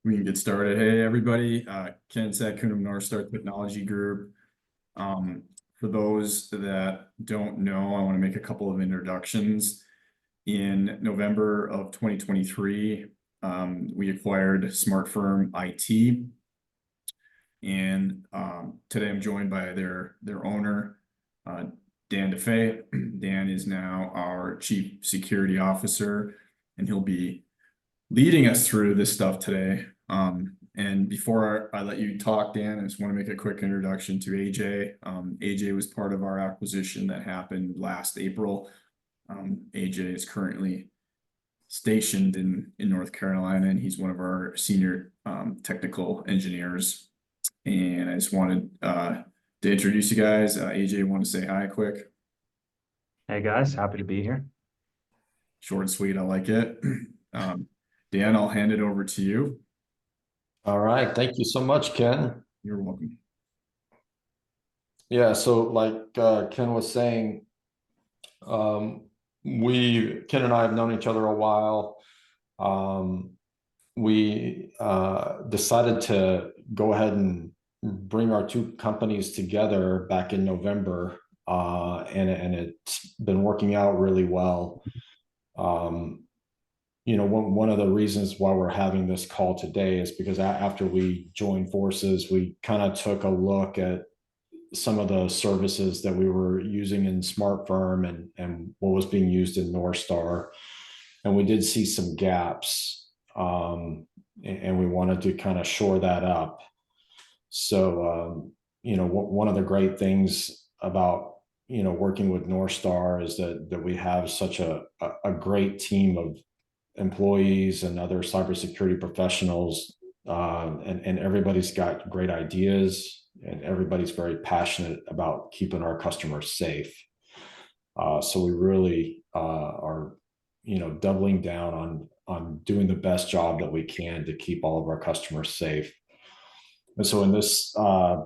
We can get started. Hey, everybody. Ken Sakunum, North Star Technology Group. For those that don't know, I want to make a couple of introductions. In November of 2023, we acquired Smart Firm IT. And today I'm joined by their owner, Dan DeFay. Dan is now our Chief Security Officer, and he'll be leading us through this stuff today. And before I let you talk, Dan, I just want to make a quick introduction to AJ. AJ was part of our acquisition that happened last April. AJ is currently stationed in North Carolina, and he's one of our senior technical engineers. And I just wanted to introduce you guys. AJ, want to say hi quick? Hey guys, happy to be here. Short and sweet, I like it. Dan, I'll hand it over to you. All right. Thank you so much, Ken. You're welcome. Yeah, so like Ken was saying, Ken and I have known each other a while. We decided to go ahead and bring our two companies together back in November, and it's been working out really well. One of the reasons why we're having this call today is because after we joined forces, we kind of took a look at some of the services that we were using in Smart Firm and what was being used in North Star. And we did see some gaps, and we wanted to kind of shore that up. So, one of the great things about, working with North Star is that we have such a great team of employees and other cybersecurity professionals, and everybody's got great ideas, and everybody's very passionate about keeping our customers safe. So we really are, doubling down on doing the best job that we can to keep all of our customers safe. And so in this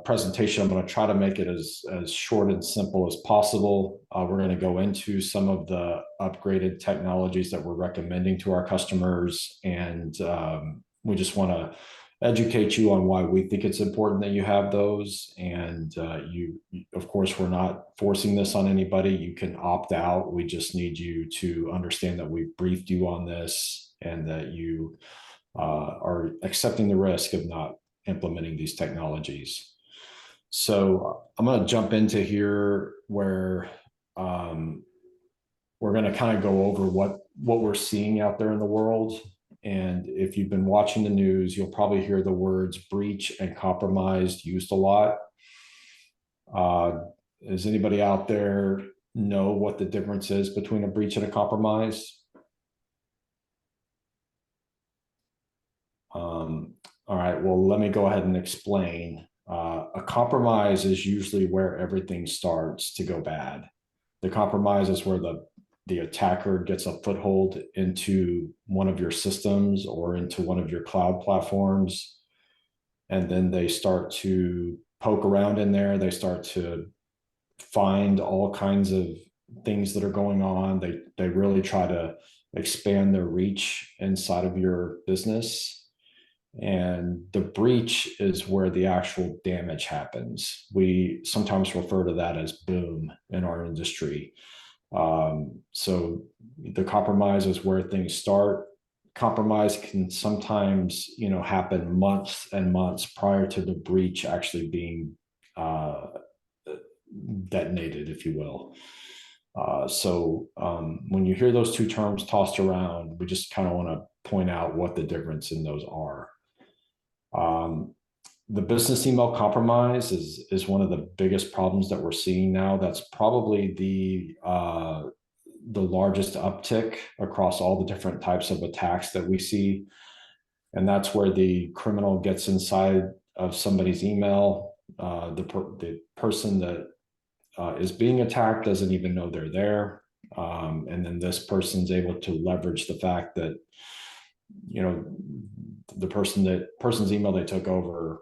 presentation, I'm going to try to make it as short and simple as possible. We're going to go into some of the upgraded technologies that we're recommending to our customers. And we just want to educate you on why we think it's important that you have those. And of course, we're not forcing this on anybody. You can opt out. We just need you to understand that we've briefed you on this and that you are accepting the risk of not implementing these technologies. So I'm going to jump into here where we're going to kind of go over what we're seeing out there in the world. And if you've been watching the news, you'll probably hear the words breach and compromised used a lot. Does anybody out there know what the difference is between a breach and a compromise? All right, well, let me go ahead and explain. A compromise is usually where everything starts to go bad. The compromise is where the attacker gets a foothold into one of your systems or into one of your cloud platforms. And then they start to poke around in there. They start to find all kinds of things that are going on. They really try to expand their reach inside of your business. And the breach is where the actual damage happens. We sometimes refer to that as boom in our industry. So the compromise is where things start. Compromise can sometimes, happen months and months prior to the breach actually being detonated, if you will. So when you hear those two terms tossed around, we just kind of want to point out what the difference in those are. The business email compromise is one of the biggest problems that we're seeing now. That's probably the largest uptick across all the different types of attacks that we see. And that's where the criminal gets inside of somebody's email. The person that is being attacked doesn't even know they're there. And then this person's able to leverage the fact that, the person's email they took over,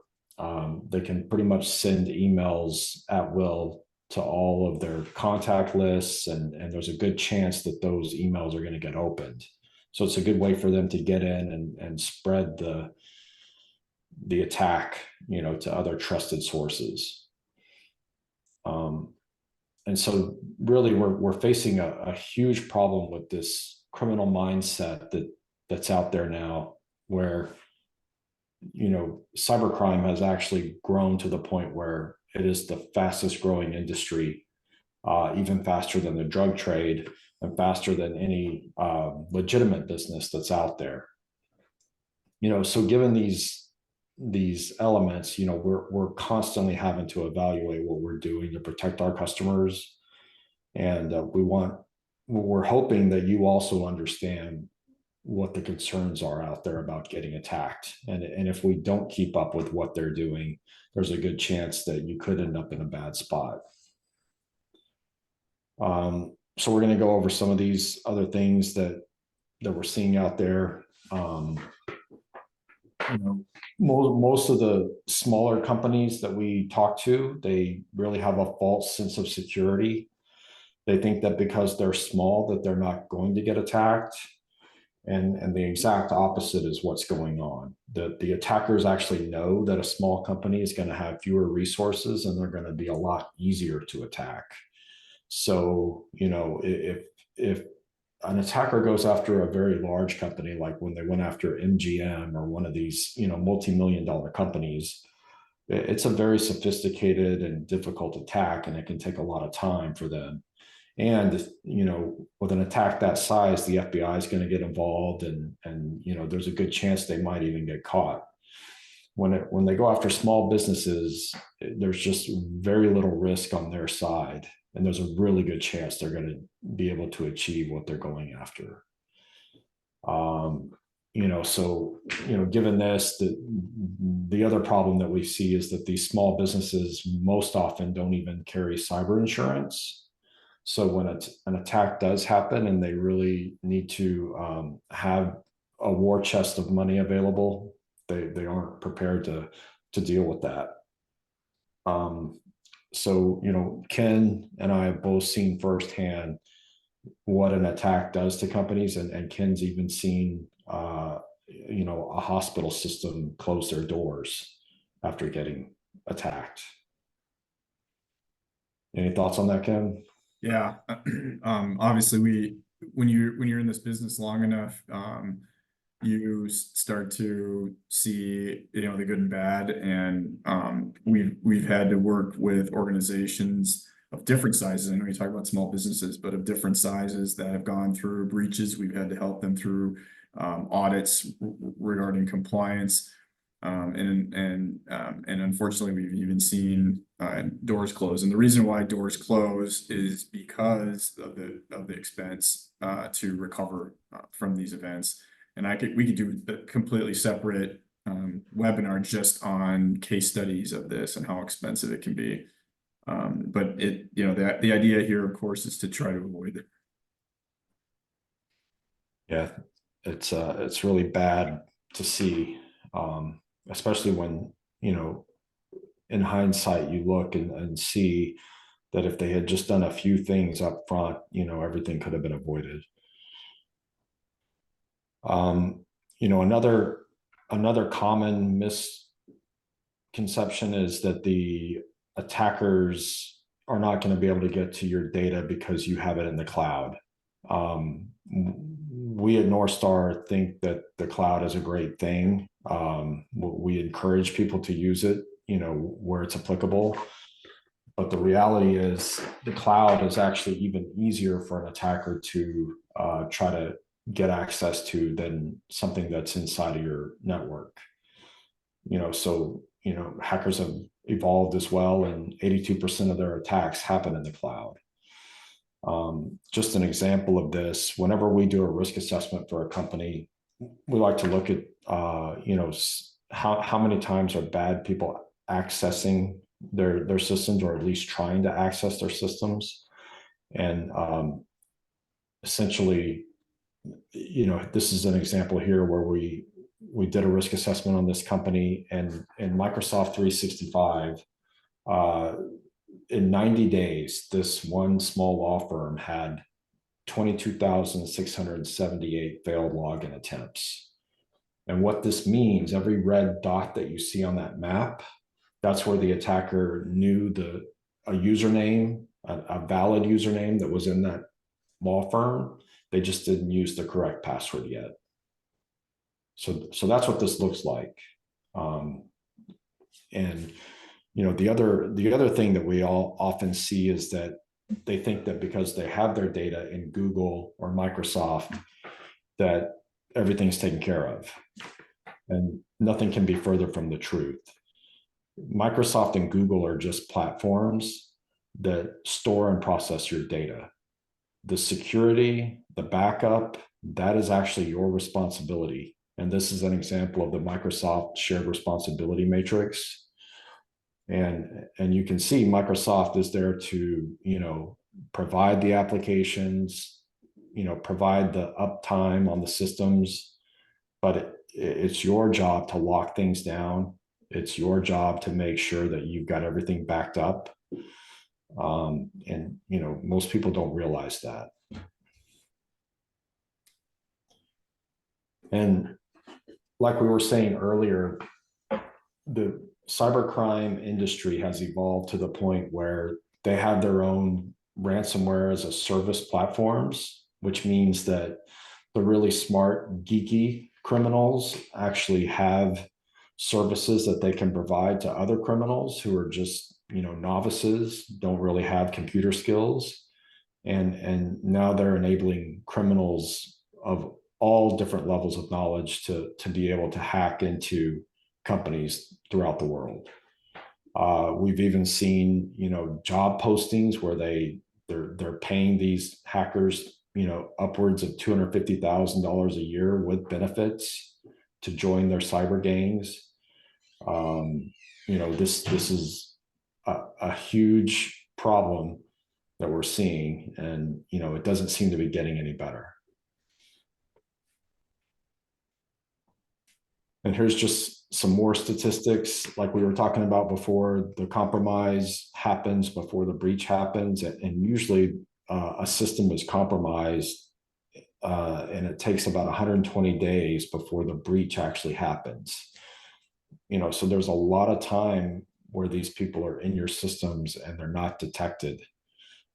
they can pretty much send emails at will to all of their contact lists, and there's a good chance that those emails are going to get opened. So it's a good way for them to get in and spread the the attack, to other trusted sources. And so really we're facing a huge problem with this criminal mindset that's out there now, where cybercrime has actually grown to the point where it is the fastest growing industry, even faster than the drug trade and faster than any legitimate business that's out there. So given these elements, we're constantly having to evaluate what we're doing to protect our customers, and we're hoping that you also understand what the concerns are out there about getting attacked. And if we don't keep up with what they're doing, there's a good chance that you could end up in a bad spot. So we're going to go over some of these other things that we're seeing out there. Most of the smaller companies that we talk to, they really have a false sense of security. They think that because they're small that they're not going to get attacked. And the exact opposite is what's going on. The attackers actually know that a small company is going to have fewer resources and they're going to be a lot easier to attack. So, if an attacker goes after a very large company, like when they went after MGM or one of these, multi-million-dollar companies, it's a very sophisticated and difficult attack, and it can take a lot of time for them. And, with an attack that size, the FBI is going to get involved, and there's a good chance they might even get caught. When they go after small businesses, there's just very little risk on their side, and there's a really good chance they're going to be able to achieve what they're going after. So given this, the other problem that we see is that these small businesses most often don't even carry cyber insurance. So when an attack does happen and they really need to have a war chest of money available, they aren't prepared to deal with that. So Ken and I have both seen firsthand what an attack does to companies, and Ken's even seen a hospital system close their doors after getting attacked. Any thoughts on that, Ken? Yeah, obviously when you're in this business long enough, you start to see, the good and bad. And we've had to work with organizations of different sizes. I know you talk about small businesses, but of different sizes that have gone through breaches. We've had to help them through audits regarding compliance. And unfortunately, we've even seen doors close. And the reason why doors close is because of the expense to recover from these events. And we could do a completely separate webinar just on case studies of this and how expensive it can be. But the idea here, of course, is to try to avoid it. Yeah, it's really bad to see, especially when, in hindsight, you look and see that if they had just done a few things up front, everything could have been avoided. Another common misconception is that the attackers are not going to be able to get to your data because you have it in the cloud. We at North Star think that the cloud is a great thing. We encourage people to use it, where it's applicable. But the reality is the cloud is actually even easier for an attacker to try to get access to than something that's inside of your network. So hackers have evolved as well, and 82% of their attacks happen in the cloud. Just an example of this, whenever we do a risk assessment for a company, we like to look at how many times are bad people accessing their systems, or at least trying to access their systems. And essentially, this is an example here where we did a risk assessment on this company, and in Microsoft 365, in 90 days, this one small law firm had 22,678 failed login attempts. And what this means, every red dot that you see on that map, that's where the attacker knew a username, a valid username that was in that law firm. They just didn't use the correct password yet. So that's what this looks like. And the other thing that we all often see is that they think that because they have their data in Google or Microsoft, that everything's taken care of. And nothing can be further from the truth. Microsoft and Google are just platforms that store and process your data. The security, the backup, that is actually your responsibility. And this is an example of the Microsoft shared responsibility matrix. And you can see Microsoft is there to, provide the applications, provide the uptime on the systems, but it's your job to lock things down. It's your job to make sure that you've got everything backed up. And most people don't realize that. And like we were saying earlier, the cybercrime industry has evolved to the point where they have their own ransomware as a service platforms, which means that the really smart, geeky criminals actually have services that they can provide to other criminals who are just, novices, don't really have computer skills. And now they're enabling criminals of all different levels of knowledge to be able to hack into companies throughout the world. We've even seen, job postings where they're paying these hackers, upwards of $250,000 a year with benefits to join their cyber gangs. This is a huge problem that we're seeing, and it doesn't seem to be getting any better. And here's just some more statistics. Like we were talking about before, the compromise happens before the breach happens, and usually a system is compromised and it takes about 120 days before the breach actually happens. So there's a lot of time where these people are in your systems and they're not detected.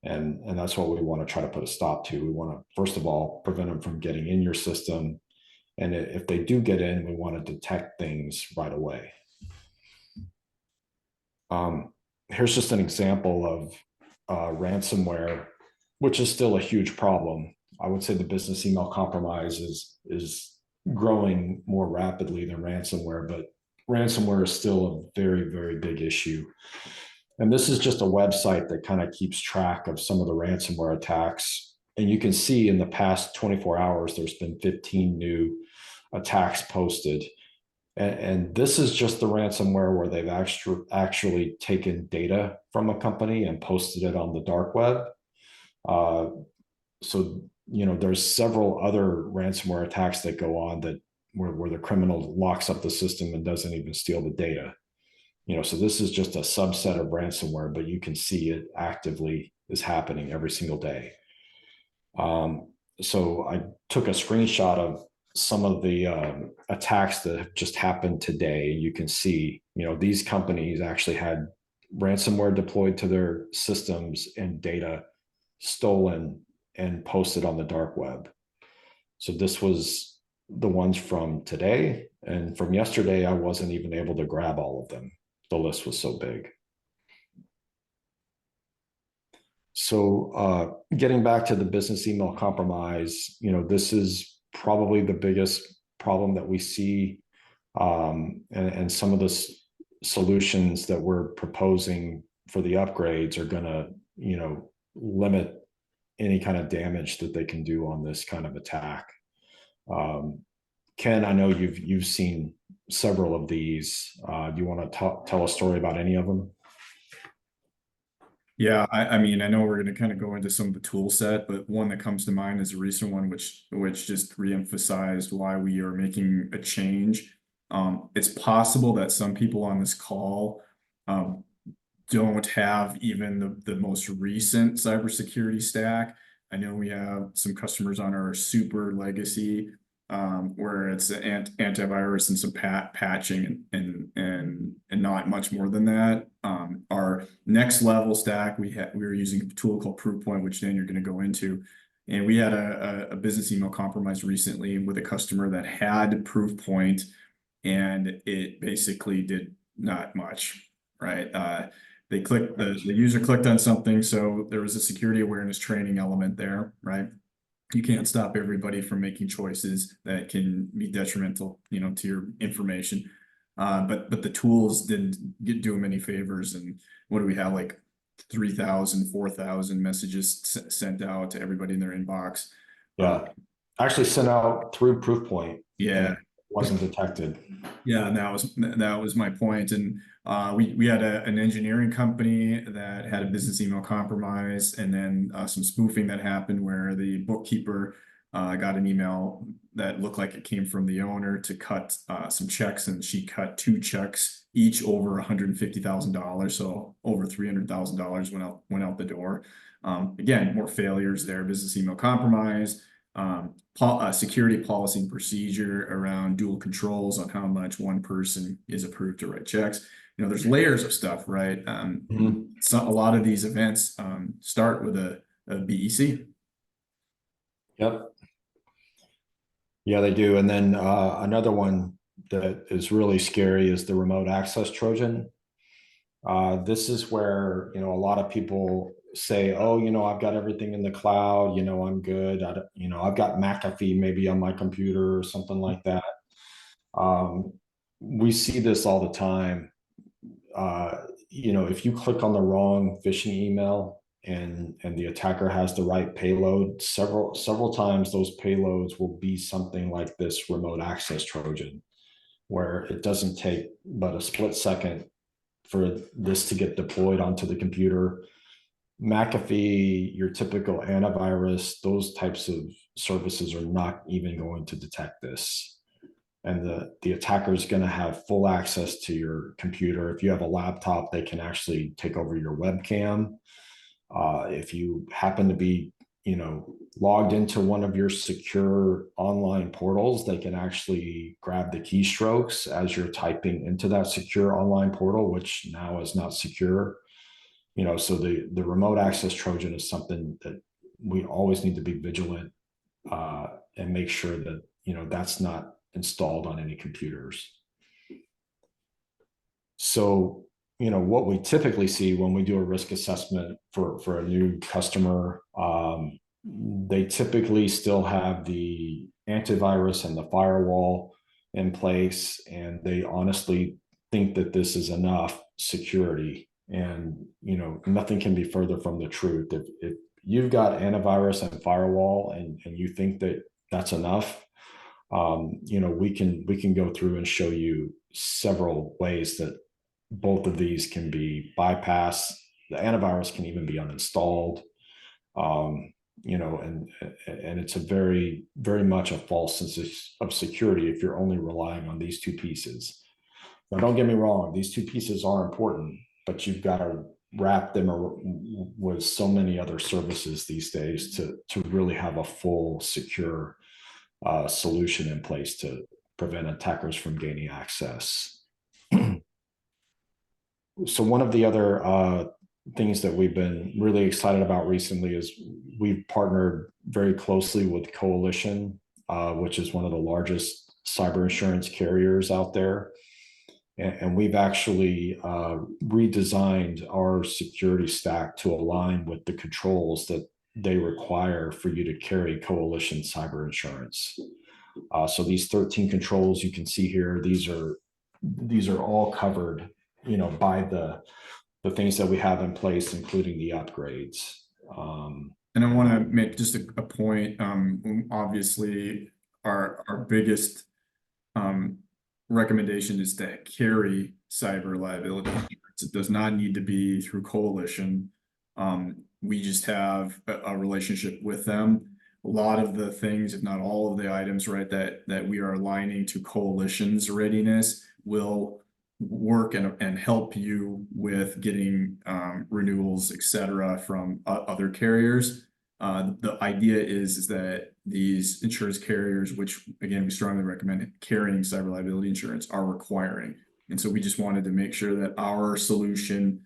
And that's what we want to try to put a stop to. We want to, first of all, prevent them from getting in your system. And if they do get in, we want to detect things right away. Here's just an example of ransomware, which is still a huge problem. I would say the business email compromise is growing more rapidly than ransomware, but ransomware is still a very, very big issue. And this is just a website that kind of keeps track of some of the ransomware attacks. And you can see in the past 24 hours, there's been 15 new attacks posted. And this is just the ransomware where they've actually taken data from a company and posted it on the dark web. So, there's several other ransomware attacks that go on that where the criminal locks up the system and doesn't even steal the data. So this is just a subset of ransomware, but you can see it actively is happening every single day. So I took a screenshot of some of the attacks that have just happened today. You can see, these companies actually had ransomware deployed to their systems and data stolen and posted on the dark web. So this was the ones from today, and from yesterday, I wasn't even able to grab all of them. The list was so big. So getting back to the business email compromise, this is probably the biggest problem that we see. And some of the solutions that we're proposing for the upgrades are going to, limit any kind of damage that they can do on this kind of attack. Ken, I know you've seen several of these. Do you want to tell a story about any of them? Yeah, I mean, I know we're going to kind of go into some of the tool set, but one that comes to mind is a recent one, which just reemphasized why we are making a change. It's possible that some people on this call don't have even the most recent cybersecurity stack. I know we have some customers on our super legacy where it's antivirus and some patching and not much more than that. Our next level stack, we were using a tool called Proofpoint, which then you're going to go into. And we had a business email compromise recently with a customer that had Proofpoint, and it basically did not much, right? The user clicked on something, so there was a security awareness training element there, right? You can't stop everybody from making choices that can be detrimental, to your information. But the tools didn't do them any favors. And what do we have, like 3,000, 4,000 messages sent out to everybody in their inbox? Yeah, actually sent out through Proofpoint. Yeah. It wasn't detected. Yeah, and that was my point. And we had an engineering company that had a business email compromise, and then some spoofing that happened where the bookkeeper got an email that looked like it came from the owner to cut some checks, and she cut 2 checks, each over $150,000, so over $300,000 went out the door. Again, more failures there. Business email compromise. Security policy and procedure around dual controls on how much one person is approved to write checks. There's layers of stuff, right? So a lot of these events start with a BEC. Yep. Yeah, they do. And then another one that is really scary is the remote access Trojan. This is where, a lot of people say, oh, I've got everything in the cloud, I'm good. I've got McAfee maybe on my computer or something like that. We see this all the time. If you click on the wrong phishing email and the attacker has the right payload, several times those payloads will be something like this remote access Trojan, where it doesn't take but a split second for this to get deployed onto the computer. McAfee, your typical antivirus, those types of services are not even going to detect this. And the attacker is going to have full access to your computer. If you have a laptop, they can actually take over your webcam. If you happen to be, logged into one of your secure online portals, they can actually grab the keystrokes as you're typing into that secure online portal, which now is not secure. So the remote access Trojan is something that we always need to be vigilant and make sure that, that's not installed on any computers. So, what we typically see when we do a risk assessment for a new customer, they typically still have the antivirus and the firewall in place, and they honestly think that this is enough security. And, nothing can be further from the truth. If you've got antivirus and firewall and you think that that's enough, we can go through and show you several ways that both of these can be bypassed. The antivirus can even be uninstalled. And it's a very, very much a false sense of security if you're only relying on these 2 pieces. Now, don't get me wrong, these 2 pieces are important, but you've got to wrap them with so many other services these days to really have a full, secure solution in place to prevent attackers from gaining access. So one of the other things that we've been really excited about recently is we've partnered very closely with Coalition, which is one of the largest cyber insurance carriers out there. And we've actually redesigned our security stack to align with the controls that they require for you to carry Coalition cyber insurance. So these 13 controls you can see here, these are all covered, by the things that we have in place, including the upgrades. And I want to make just a point. Obviously, our biggest recommendation is to carry cyber liability insurance. It does not need to be through Coalition. We just have a relationship with them. A lot of the things, if not all of the items, right, that we are aligning to Coalition's readiness will work and help you with getting renewals, et cetera, from other carriers. The idea is that these insurance carriers, which again, we strongly recommend carrying cyber liability insurance, are requiring. And so we just wanted to make sure that our solution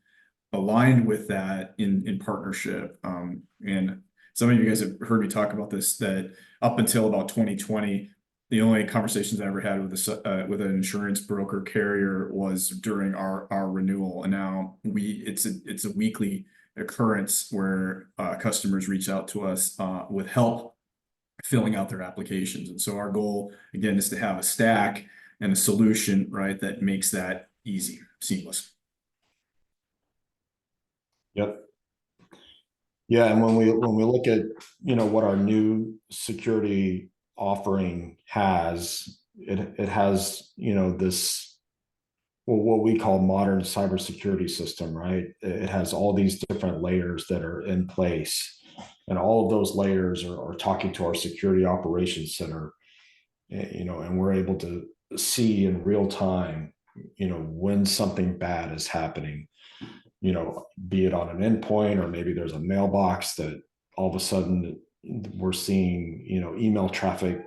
aligned with that in partnership. And some of you guys have heard me talk about this, that up until about 2020, the only conversations I ever had with an insurance broker carrier was during our renewal. And now it's a weekly occurrence where customers reach out to us with help filling out their applications. And so our goal, again, is to have a stack and a solution, right, that makes that easy, seamless. Yep. Yeah, and when we look at, you know, what our new security offering has, it has, you know, this, well, what we call modern cybersecurity system, right? It has all these different layers that are in place, and all of those layers are talking to our security operations center, you know, and we're able to see in real time, you know, when something bad is happening, you know, be it on an endpoint, or maybe there's a mailbox that all of a sudden we're seeing, you know, email traffic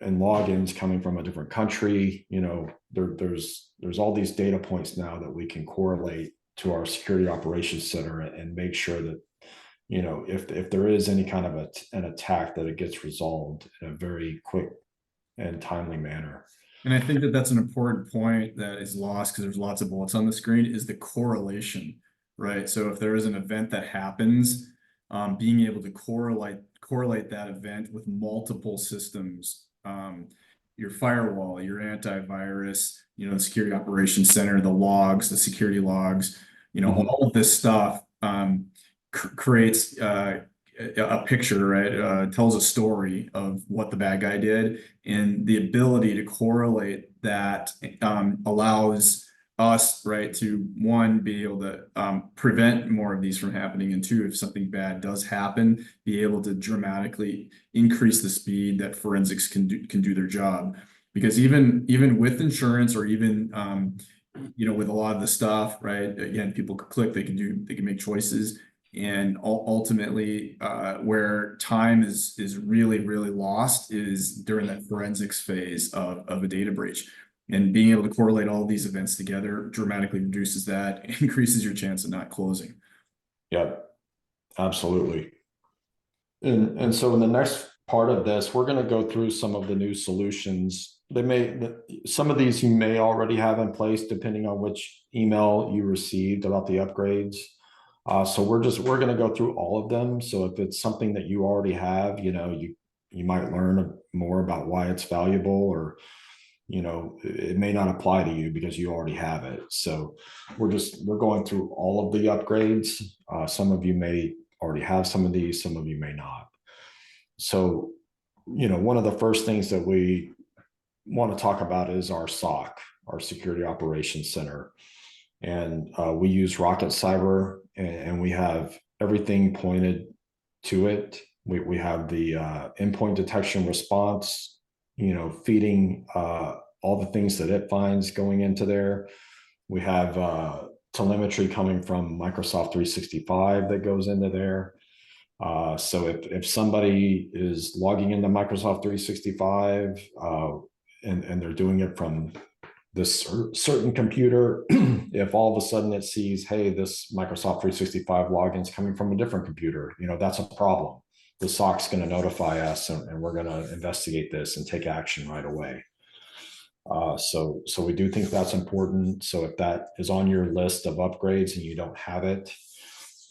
and logins coming from a different country. You know, there's all these data points now that we can correlate to our security operations center and make sure that, you know, if there is any kind of an attack, that it gets resolved in a very quick and timely manner. And I think that that's an important point that is lost because there's lots of bullets on the screen, is the correlation, right? So if there is an event that happens, being able to correlate that event with multiple systems, your firewall, your antivirus, you know, the security operations center, the logs, the security logs, you know, all of this stuff creates a picture, right? Tells a story of what the bad guy did, and the ability to correlate that allows us, right, to one, be able to prevent more of these from happening, and two, if something bad does happen, be able to dramatically increase the speed that forensics can do their job. Because even with insurance, or even you know, with a lot of the stuff, right? Again, people could click, they can make choices. And ultimately, where time is really, really lost is during that forensics phase of a data breach. And being able to correlate all these events together dramatically reduces that, increases your chance of not closing. Yep, absolutely. And so in the next part of this, we're going to go through some of the new solutions. Some of these you may already have in place, depending on which email you received about the upgrades. So we're going to go through all of them. So if it's something that you already have, you know, you might learn more about why it's valuable, or, you know, it may not apply to you because you already have it. So we're going through all of the upgrades. Some of you may already have some of these, some of you may not. So, you know, one of the first things that we want to talk about is our SOC, our Security Operations Center. And we use Rocket Cyber, and we have everything pointed to it. We have the endpoint detection response, you know, feeding all the things that it finds going into there. We have telemetry coming from Microsoft 365 that goes into there. So if somebody is logging into Microsoft 365 and they're doing it from this certain computer, if all of a sudden it sees, hey, this Microsoft 365 login is coming from a different computer, you know, that's a problem. The SOC's going to notify us, and we're going to investigate this and take action right away. So we do think that's important. So if that is on your list of upgrades and you don't have it,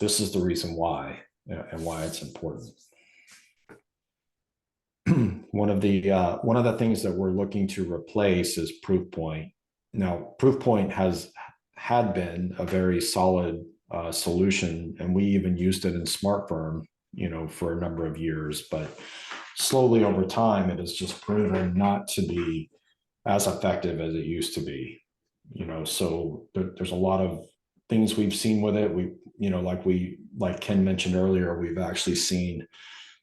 this is the reason why, and why it's important. One of the things that we're looking to replace is Proofpoint. Now, Proofpoint had been a very solid solution, and we even used it in SmartFirm, you know, for a number of years. But slowly over time, it has just proven not to be as effective as it used to be. You know, so there's a lot of things we've seen with it. We, you know, like Ken mentioned earlier, we've actually seen,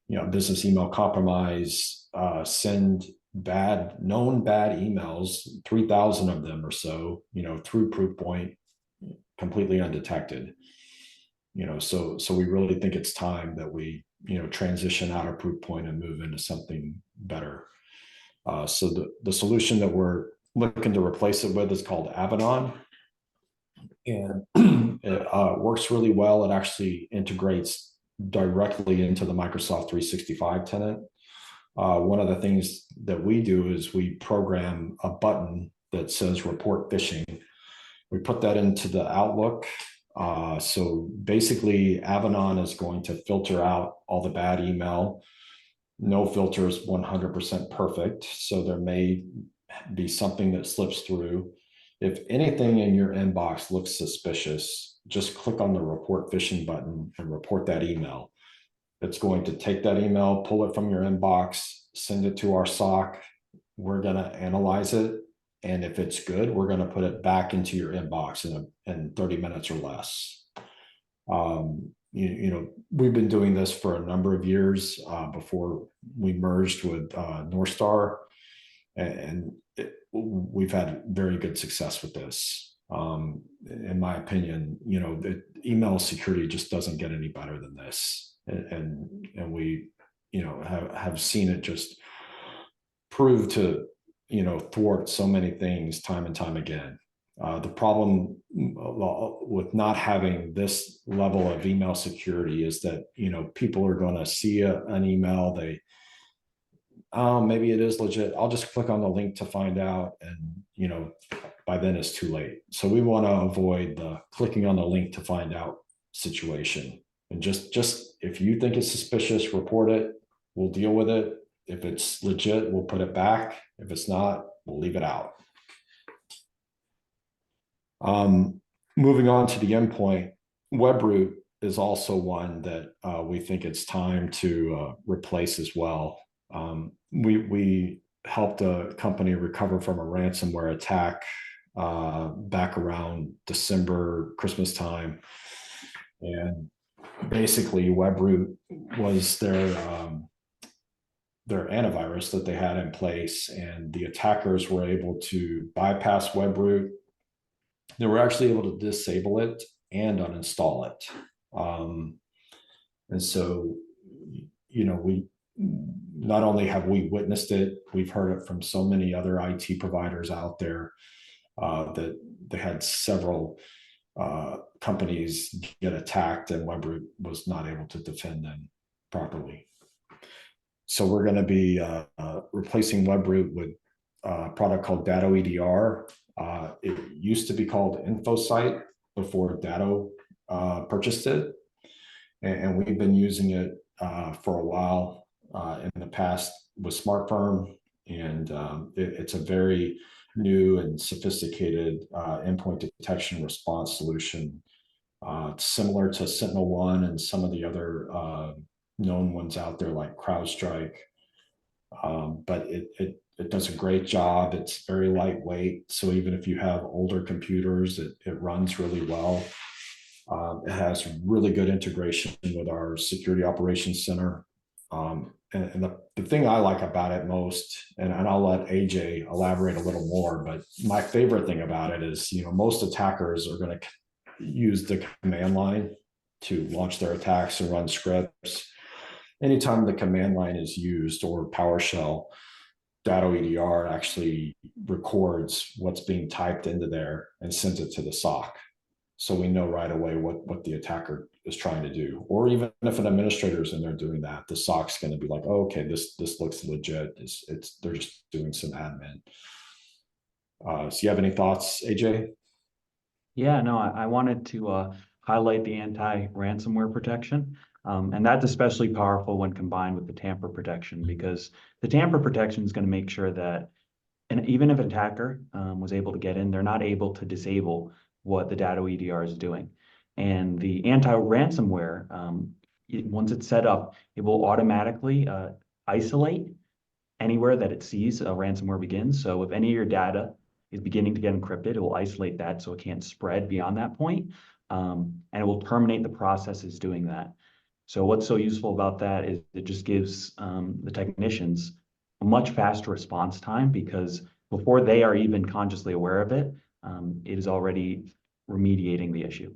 you know, business email compromise, send known bad emails, 3,000 of them or so, you know, through Proofpoint, completely undetected. You know, so we really think it's time that we transition out of Proofpoint and move into something better. So the solution that we're looking to replace it with is called Avanan. And it works really well. It actually integrates directly into the Microsoft 365 tenant. One of the things that we do is we program a button that says report phishing. We put that into the Outlook. So basically, Avanan is going to filter out all the bad email. No filter is 100% perfect. So there may be something that slips through. If anything in your inbox looks suspicious, just click on the report phishing button and report that email. It's going to take that email, pull it from your inbox, send it to our SOC. We're going to analyze it. And if it's good, we're going to put it back into your inbox in 30 minutes or less. We've been doing this for a number of years before we merged with Northstar, and we've had very good success with this. In my opinion, the email security just doesn't get any better than this, and we, have seen it just prove to, thwart so many things time and time again. The problem with not having this level of email security is that, people are going to see an email, maybe it is legit. I'll just click on the link to find out. And, by then it's too late. So we want to avoid the clicking on the link to find out situation. And just if you think it's suspicious, report it. We'll deal with it. If it's legit, we'll put it back. If it's not, we'll leave it out. Moving on to the endpoint, WebRoot is also one that we think it's time to replace as well. We helped a company recover from a ransomware attack back around December, Christmas time. And basically WebRoot was their antivirus that they had in place, and the attackers were able to bypass WebRoot. They were actually able to disable it and uninstall it. And so, we not only have we witnessed it, we've heard it from so many other IT providers out there that they had several companies get attacked and WebRoot was not able to defend them properly. So we're going to be replacing WebRoot with a product called Datto EDR. It used to be called InfoSite before Datto purchased it. And we've been using it for a while in the past with SmartFirm. And it's a very new and sophisticated endpoint detection response solution, similar to SentinelOne and some of the other known ones out there like CrowdStrike. But it does a great job. It's very lightweight. So even if you have older computers, it runs really well. It has really good integration with our security operations center. And the thing I like about it most, and I'll let AJ elaborate a little more, but my favorite thing about it is, most attackers are going to use the command line to launch their attacks and run scripts. Anytime the command line is used or PowerShell, Datto EDR actually records what's being typed into there and sends it to the SOC. So we know right away what the attacker is trying to do. Or even if an administrator is in there doing that, the SOC's going to be like, oh, okay, this looks legit. They're just doing some admin. So you have any thoughts, AJ? Yeah, no, I wanted to highlight the anti-ransomware protection. And that's especially powerful when combined with the tamper protection, because the tamper protection is going to make sure that, and even if an attacker was able to get in, they're not able to disable what the Datto EDR is doing. And the anti-ransomware, once it's set up, it will automatically isolate anywhere that it sees a ransomware begins. So if any of your data is beginning to get encrypted, it will isolate that so it can't spread beyond that point. And it will terminate the processes doing that. So what's so useful about that is it just gives the technicians a much faster response time, because before they are even consciously aware of it, it is already remediating the issue.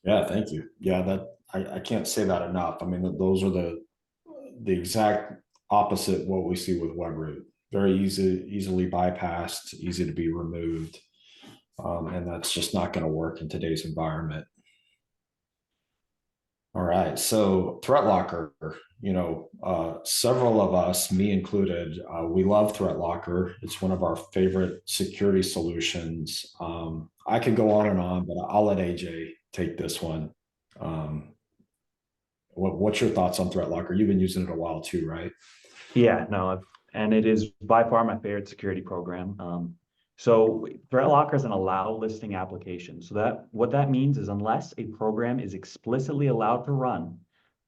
Yeah, thank you. Yeah, I can't say that enough. I mean, those are the exact opposite what we see with WebRoot. Very easily bypassed, easy to be removed. And that's just not going to work in today's environment. All right, so ThreatLocker, several of us, me included, we love ThreatLocker. It's one of our favorite security solutions. I could go on and on, but I'll let AJ take this one. What's your thoughts on ThreatLocker? You've been using it a while too, right? Yeah, no, and it is by far my favorite security program. So ThreatLocker is an allow listing application. So what that means is unless a program is explicitly allowed to run,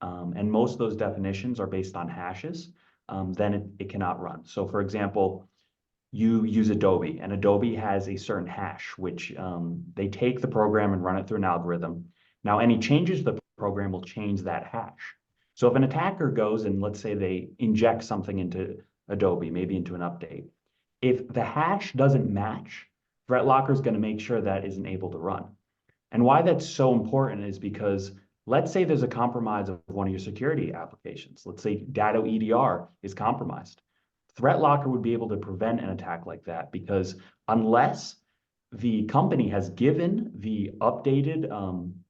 and most of those definitions are based on hashes, then it cannot run. So for example, you use Adobe, and Adobe has a certain hash, which they take the program and run it through an algorithm. Now, any changes to the program will change that hash. So if an attacker goes and let's say they inject something into Adobe, maybe into an update, if the hash doesn't match, ThreatLocker is going to make sure that isn't able to run. And why that's so important is because let's say there's a compromise of one of your security applications. Let's say Datto EDR is compromised. ThreatLocker would be able to prevent an attack like that because unless the company has given the updated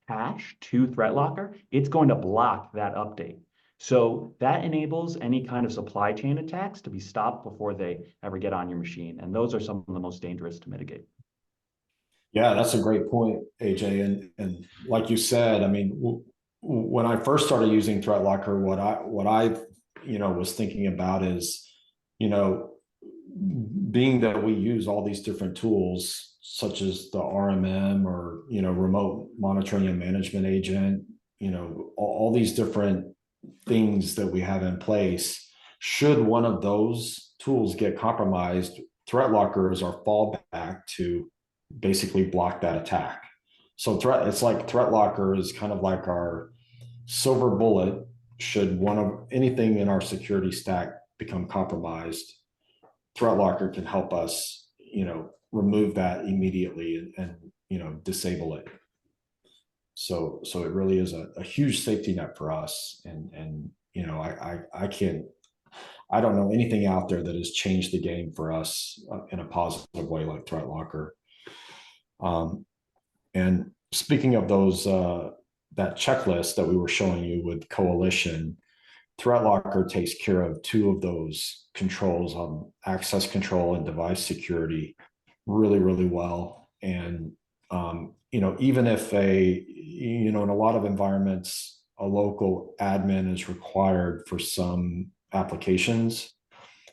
hash to ThreatLocker, it's going to block that update. So that enables any kind of supply chain attacks to be stopped before they ever get on your machine. And those are some of the most dangerous to mitigate. Yeah, that's a great point, AJ. And like you said, I mean, when I first started using ThreatLocker, what I was thinking about is, you know, being that we use all these different tools, such as the RMM or remote monitoring and management agent, all these different things that we have in place. Should one of those tools get compromised, ThreatLocker is our fallback to basically block that attack. So it's like ThreatLocker is kind of like our silver bullet should one of anything in our security stack become compromised. ThreatLocker can help us, remove that immediately and disable it. So it really is a huge safety net for us. And I don't know anything out there that has changed the game for us in a positive way like ThreatLocker. And speaking of those, that checklist that we were showing you with Coalition, ThreatLocker takes care of two of those controls on access control and device security really, really well. And, even if in a lot of environments, a local admin is required for some applications.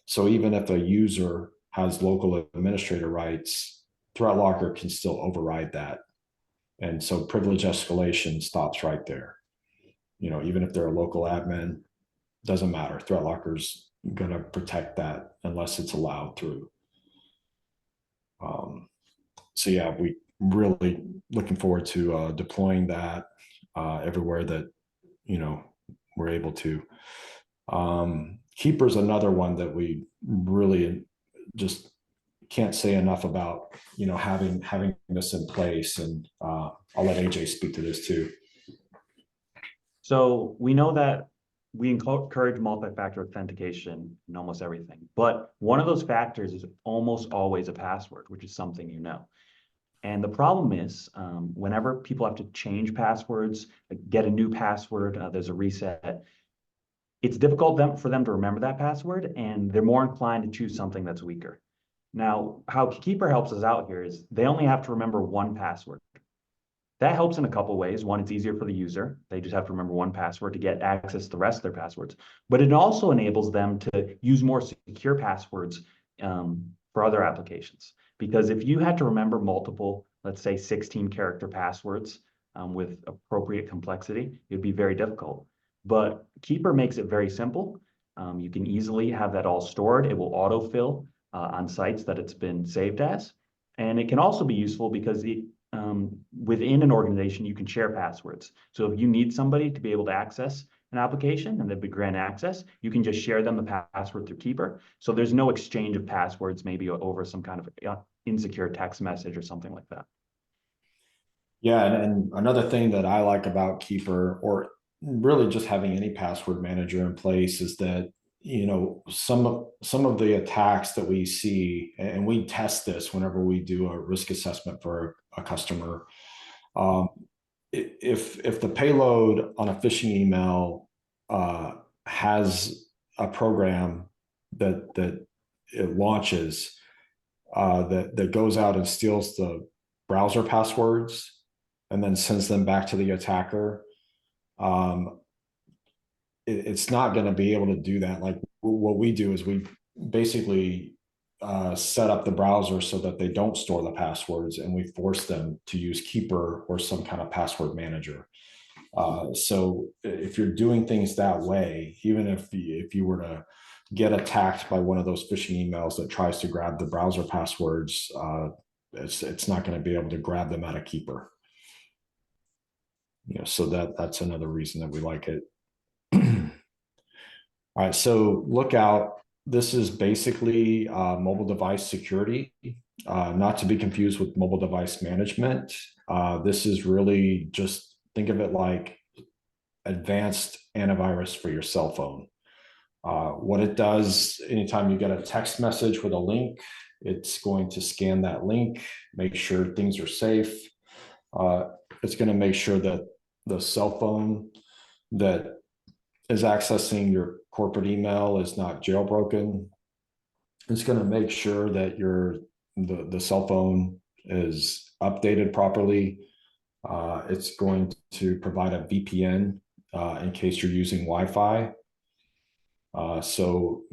So even if a user has local administrator rights, ThreatLocker can still override that. And so privilege escalation stops right there. Even if they're a local admin, doesn't matter. ThreatLocker's going to protect that unless it's allowed through. So yeah, we really looking forward to deploying that everywhere that we're able to. Keeper's another one that we really just can't say enough about. Having this in place, and I'll let AJ speak to this too. So we know that we encourage multi-factor authentication in almost everything, but one of those factors is almost always a password, which is something you know. And the problem is whenever people have to change passwords, get a new password, there's a reset, it's difficult for them to remember that password, and they're more inclined to choose something that's weaker. Now, how Keeper helps us out here is they only have to remember one password. That helps in a couple ways. One, it's easier for the user. They just have to remember one password to get access to the rest of their passwords. But it also enables them to use more secure passwords for other applications. Because if you had to remember multiple, let's say 16-character passwords with appropriate complexity, it'd be very difficult. But Keeper makes it very simple. You can easily have that all stored. It will autofill on sites that it's been saved as. And it can also be useful because within an organization, you can share passwords. So if you need somebody to be able to access an application and they've been granted access, you can just share them the password through Keeper. So there's no exchange of passwords, maybe over some kind of insecure text message or something like that. Yeah, and another thing that I like about Keeper, or really just having any password manager in place, is that some of the attacks that we see, and we test this whenever we do a risk assessment for a customer. Um, if the payload on a phishing email has a program that it launches that goes out and steals the browser passwords and then sends them back to the attacker, um, it's not going to be able to do that. Like what we do is we basically set up the browser so that they don't store the passwords, and we force them to use Keeper or some kind of password manager. So if you're doing things that way, even if you were to get attacked by one of those phishing emails that tries to grab the browser passwords, it's not going to be able to grab them out of Keeper. So that's another reason that we like it. All right, so Lookout. This is basically mobile device security, not to be confused with mobile device management. This is really just think of it like advanced antivirus for your cell phone. What it does, anytime you get a text message with a link, it's going to scan that link, make sure things are safe. It's going to make sure that the cell phone that is accessing your corporate email is not jailbroken. It's going to make sure that the cell phone is updated properly. It's going to provide a VPN in case you're using Wi-Fi. So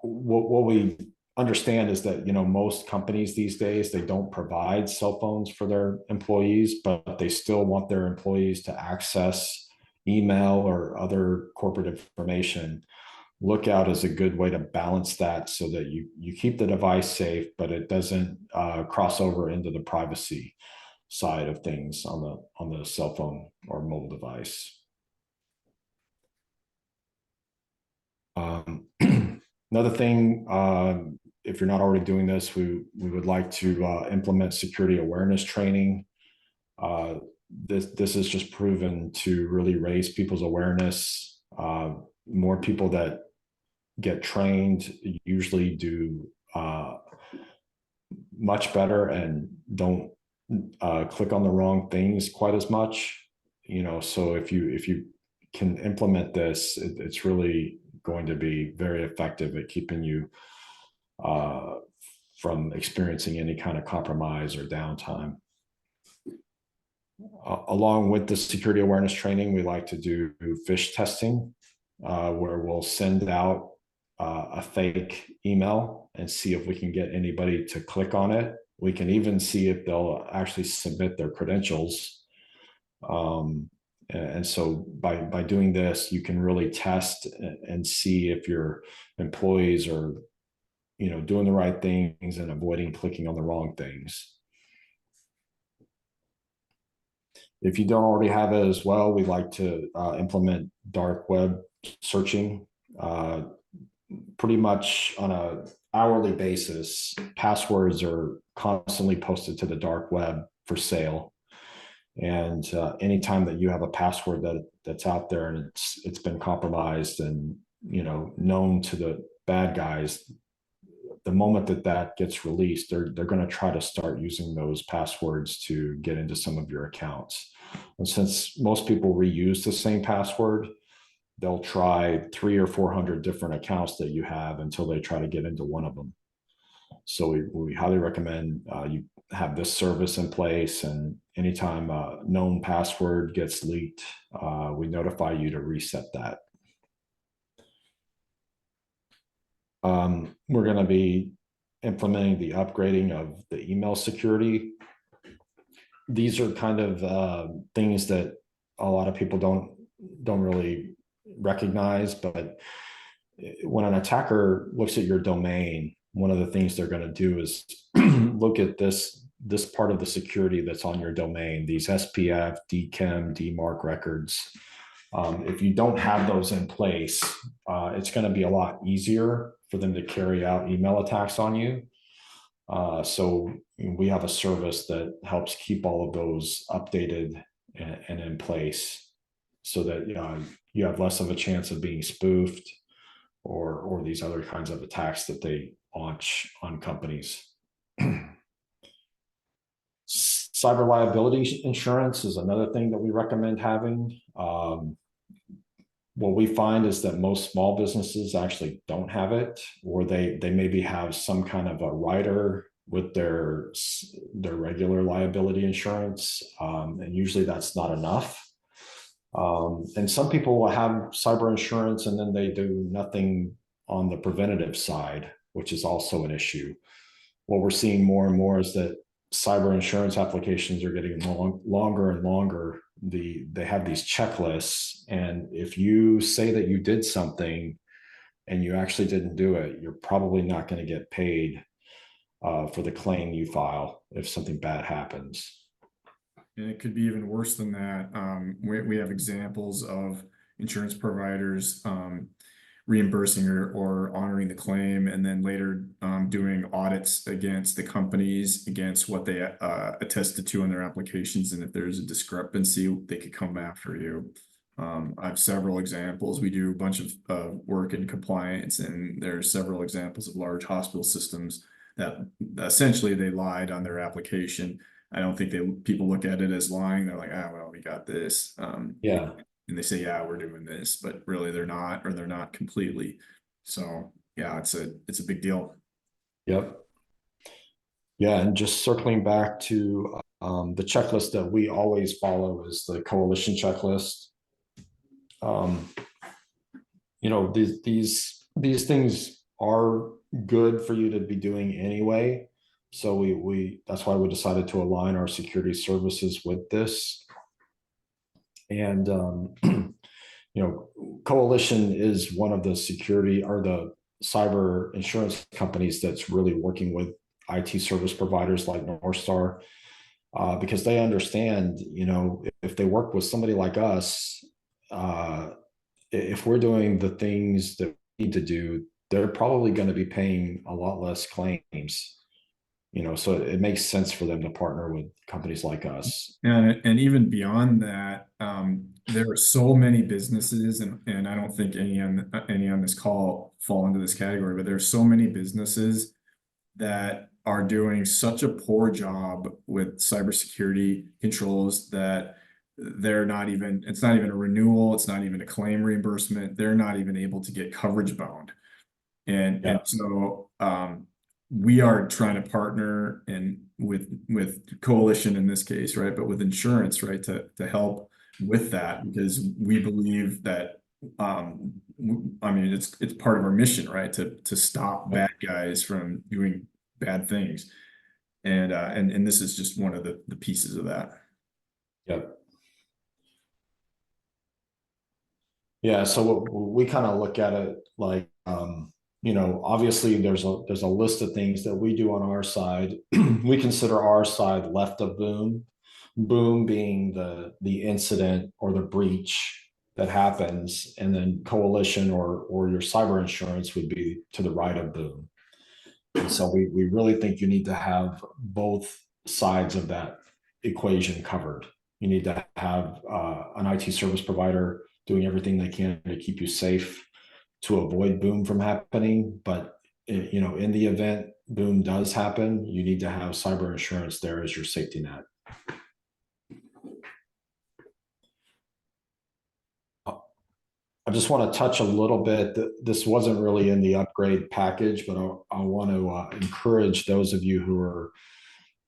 what we understand is that most companies these days, they don't provide cell phones for their employees, but they still want their employees to access email or other corporate information. Lookout is a good way to balance that so that you keep the device safe, but it doesn't cross over into the privacy side of things on the cell phone or mobile device. Another thing, if you're not already doing this, we would like to implement security awareness training. This is just proven to really raise people's awareness. More people that get trained usually do much better and don't click on the wrong things quite as much. So if you can implement this, it's really going to be very effective at keeping you from experiencing any kind of compromise or downtime. Along with the security awareness training, we like to do phish testing, where we'll send out a fake email and see if we can get anybody to click on it. We can even see if they'll actually submit their credentials. And so by doing this, you can really test and see if your employees are, doing the right things and avoiding clicking on the wrong things. If you don't already have it as well, we'd like to implement dark web searching. Pretty much on an hourly basis, passwords are constantly posted to the dark web for sale. And anytime that you have a password that's out there and it's been compromised and known to the bad guys, the moment that gets released, they're going to try to start using those passwords to get into some of your accounts. And since most people reuse the same password, they'll try 300 or 400 different accounts that you have until they try to get into one of them. So we highly recommend you have this service in place, and anytime a known password gets leaked, we notify you to reset that. We're going to be implementing the upgrading of the email security. These are kind of things that a lot of people don't really recognize, but when an attacker looks at your domain, one of the things they're going to do is look at this part of the security that's on your domain, these SPF, DKIM, DMARC records. If you don't have those in place, it's going to be a lot easier for them to carry out email attacks on you. So we have a service that helps keep all of those updated and in place, so that you have less of a chance of being spoofed or these other kinds of attacks that they launch on companies. Cyber liability insurance is another thing that we recommend having. What we find is that most small businesses actually don't have it, or they maybe have some kind of a rider with their regular liability insurance, and usually that's not enough. And some people will have cyber insurance and then they do nothing on the preventative side, which is also an issue. What we're seeing more and more is that cyber insurance applications are getting longer and longer. They have these checklists, and if you say that you did something and you actually didn't do it, you're probably not going to get paid for the claim you file if something bad happens. And it could be even worse than that. We have examples of insurance providers reimbursing or honoring the claim, and then later doing audits against the companies, against what they attested to in their applications. And if there's a discrepancy, they could come after you. I have several examples. We do a bunch of work in compliance, and there are several examples of large hospital systems that essentially they lied on their application. I don't think people look at it as lying. They're like, ah, well, we got this. Yeah. And they say, yeah, we're doing this, but really they're not, or they're not completely. So yeah, it's a big deal. Yep. Yeah, and just circling back to the checklist that we always follow is the coalition checklist. These things are good for you to be doing anyway. So we that's why we decided to align our security services with this. And Coalition is one of the security or the cyber insurance companies that's really working with IT service providers like Northstar, because they understand, if they work with somebody like us, if we're doing the things that we need to do, they're probably going to be paying a lot less claims. So it makes sense for them to partner with companies like us. And even beyond that, there are so many businesses, and I don't think any on this call fall into this category, but there's so many businesses that are doing such a poor job with cybersecurity controls that it's not even a renewal, it's not even a claim reimbursement, they're not even able to get coverage bound. And so we are trying to partner with Coalition in this case, right? But with insurance, right, to help with that, because we believe that it's part of our mission, right? To stop bad guys from doing bad things. And this is just one of the pieces of that. Yep. Yeah, so we kind of look at it like, obviously there's a list of things that we do on our side. We consider our side left of boom being the incident or the breach that happens, and then Coalition or your cyber insurance would be to the right of boom. And so we really think you need to have both sides of that equation covered. You need to have an IT service provider doing everything they can to keep you safe, to avoid boom from happening. But in the event boom does happen, you need to have cyber insurance there as your safety net. I just want to touch a little bit. This wasn't really in the upgrade package, but I want to encourage those of you who are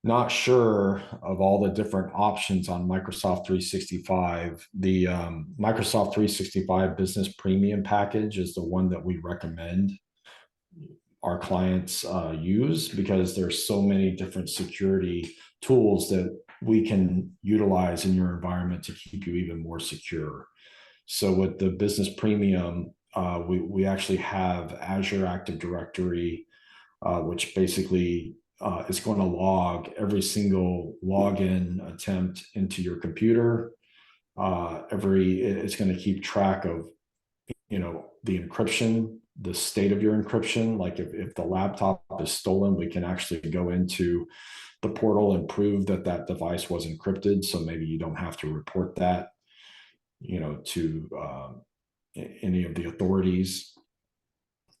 not sure of all the different options on Microsoft 365. The Microsoft 365 Business Premium package is the one that we recommend our clients use, because there's so many different security tools that we can utilize in your environment to keep you even more secure. So with the Business Premium, we actually have Azure Active Directory, which basically is going to log every single login attempt into your computer. It's going to keep track of, the encryption the state of your encryption. Like if the laptop is stolen, we can actually go into the portal and prove that that device was encrypted. So maybe you don't have to report that, to any of the authorities.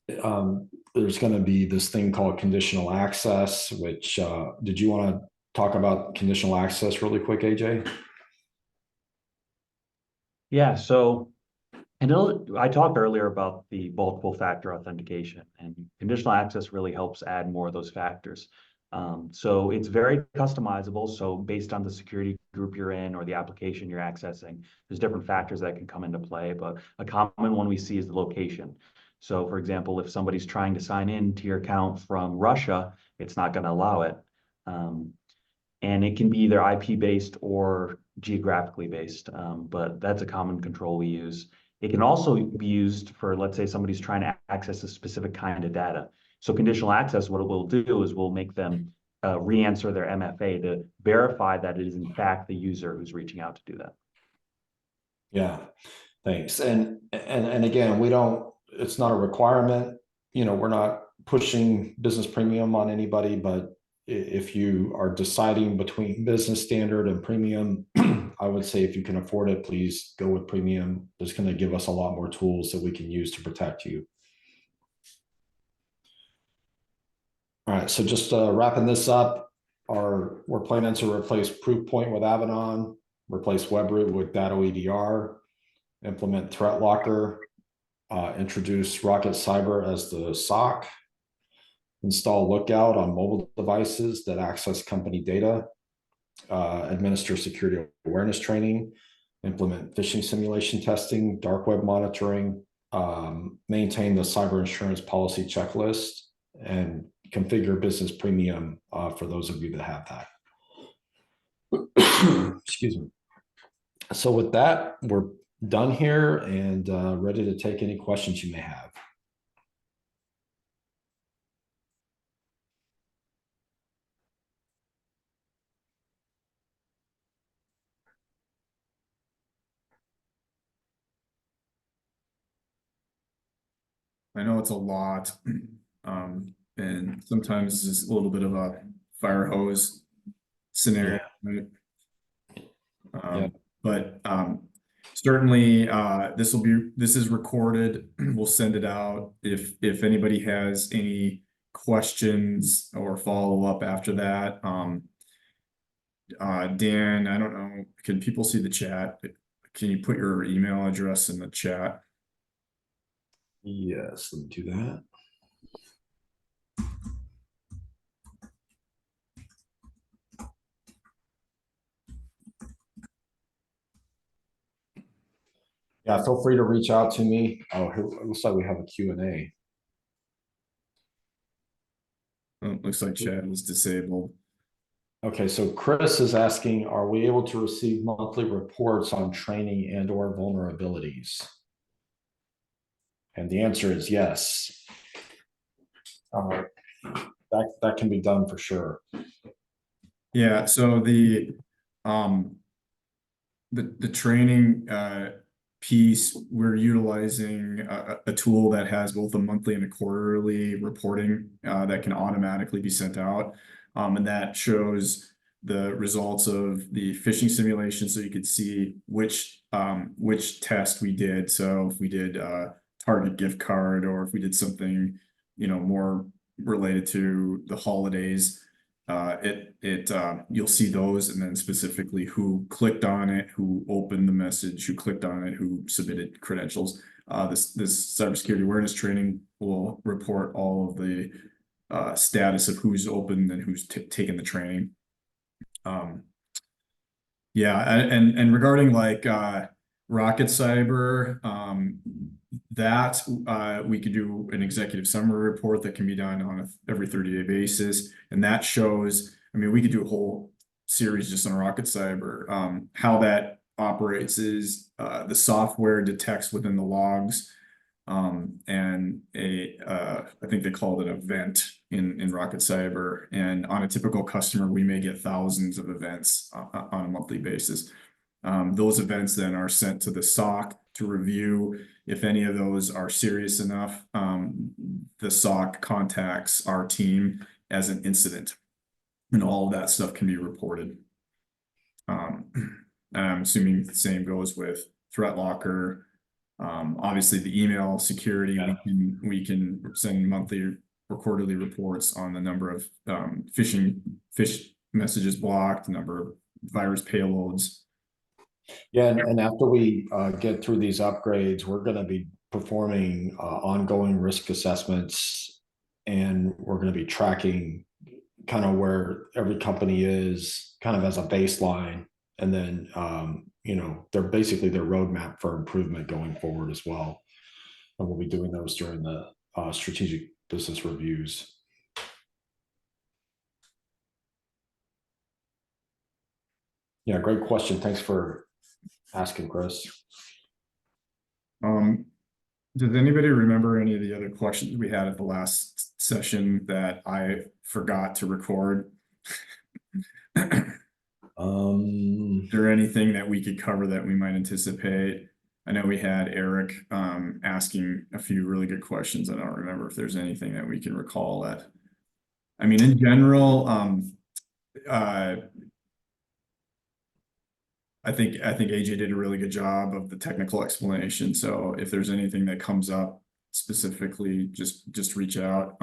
There's going to be this thing called conditional access, which did you want to talk about conditional access really quick, AJ? Yeah, so I talked earlier about the multiple factor authentication, and conditional access really helps add more of those factors. So it's very customizable. So based on the security group you're in or the application you're accessing, there's different factors that can come into play. But a common one we see is the location. So for example, if somebody's trying to sign in to your account from Russia, it's not going to allow it. And it can be either IP based or geographically based, but that's a common control we use. It can also be used for, let's say somebody's trying to access a specific kind of data. So conditional access, what it will do is we'll make them re-answer their MFA to verify that it is in fact the user who's reaching out to do that. Yeah, thanks. And again, it's not a requirement. We're not pushing business premium on anybody, but if you are deciding between business standard and premium, I would say if you can afford it, please go with premium. It's going to give us a lot more tools that we can use to protect you. All right, so just wrapping this up, we're planning to replace Proofpoint with Avanan, replace Webroot with Datto EDR, implement Threat Locker, introduce Rocket Cyber as the SOC, install Lookout on mobile devices that access company data, administer security awareness training, implement phishing simulation testing, dark web monitoring, maintain the cyber insurance policy checklist, and configure business premium for those of you that have that. Excuse me. So with that, we're done here and ready to take any questions you may have. I know it's a lot, and sometimes it's a little bit of a fire hose scenario, right? Yeah. But certainly this is recorded. We'll send it out. If anybody has any questions or follow up after that, Dan, I don't know, can people see the chat? Can you put your email address in the chat? Yes, let me do that. Yeah, feel free to reach out to me. Oh, it looks like we have a Q&A. Oh, it looks like chat is disabled. Okay, so Chris is asking, are we able to receive monthly reports on training and or vulnerabilities? And the answer is yes. That can be done for sure. Yeah, so the training piece, we're utilizing a tool that has both a monthly and a quarterly reporting that can automatically be sent out. And that shows the results of the phishing simulation, so you could see which test we did. So if we did Target gift card, or if we did something, more related to the holidays, you'll see those, and then specifically who clicked on it, who opened the message, who clicked on it, who submitted credentials. This cybersecurity awareness training will report all of the status of who's opened and who's taken the training. Yeah, and regarding like Rocket Cyber, that we could do an executive summary report that can be done on every 30-day basis, and that shows, I mean, we could do a whole series just on Rocket Cyber. How that operates is the software detects within the logs, and I think they called it an event in Rocket Cyber, and on a typical customer we may get thousands of events on a monthly basis. Those events then are sent to the SOC to review. If any of those are serious enough, the SOC contacts our team as an incident, and all of that stuff can be reported. And I'm assuming the same goes with Threat Locker. Obviously the email security, Yeah. we can send monthly or quarterly reports on the number of phish messages blocked, the number of virus payloads. Yeah, and after we get through these upgrades, we're going to be performing ongoing risk assessments, and we're going to be tracking kind of where every company is kind of as a baseline, and then they're basically their roadmap for improvement going forward as well. And we'll be doing those during the strategic business reviews. Yeah, great question. Thanks for asking, Chris. Does anybody remember any of the other questions we had at the last session that I forgot to record? Is there anything that we could cover that we might anticipate? I know we had Eric asking a few really good questions. I don't remember if there's anything that we can recall that. I mean, in general, I think AJ did a really good job of the technical explanation. So if there's anything that comes up specifically, just reach out.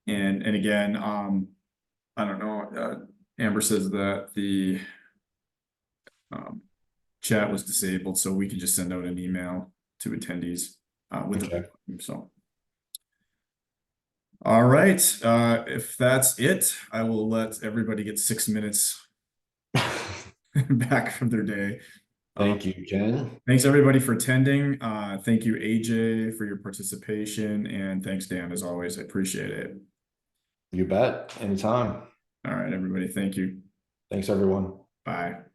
And again, I don't know. Amber says that the chat was disabled, so we can just send out an email to attendees with Okay. so. All right. If that's it, I will let everybody get 6 minutes back from their day. Thank you, Ken. Thanks everybody for attending. Thank you, AJ, for your participation, and thanks, Dan, as always. I appreciate it. You bet. Anytime. All right, everybody. Thank you. Thanks, everyone. Bye.